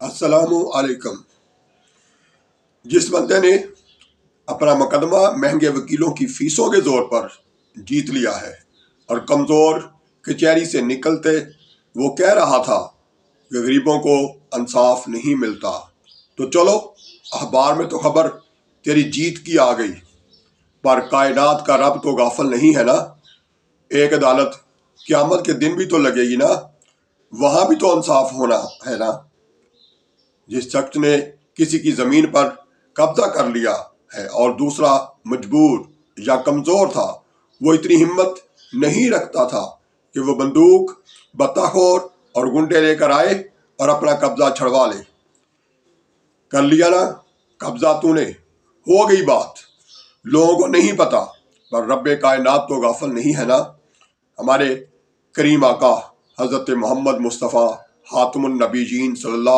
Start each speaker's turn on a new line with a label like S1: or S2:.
S1: السلام علیکم۔ جس بندے نے اپنا مقدمہ مہنگے وکیلوں کی فیسوں کے زور پر جیت لیا ہے اور کمزور کچہری سے نکلتے وہ کہہ رہا تھا کہ غریبوں کو انصاف نہیں ملتا، تو چلو اخبار میں تو خبر تیری جیت کی آ گئی، پر کائنات کا رب تو غافل نہیں ہے نا۔ ایک عدالت قیامت کے دن بھی تو لگے گی نا، وہاں بھی تو انصاف ہونا ہے نا۔ جس شخص نے کسی کی زمین پر قبضہ کر لیا ہے اور دوسرا مجبور یا کمزور تھا، وہ اتنی ہمت نہیں رکھتا تھا کہ وہ بندوق، بطخور اور گنڈے لے کر آئے اور اپنا قبضہ چھڑوا لے۔ کر لیا نا قبضہ تو نے، ہو گئی بات۔ لوگوں کو نہیں پتا، پر رب کائنات تو غافل نہیں ہے نا۔ ہمارے کریم آقا حضرت محمد مصطفیٰ خاتم النبیین صلی اللہ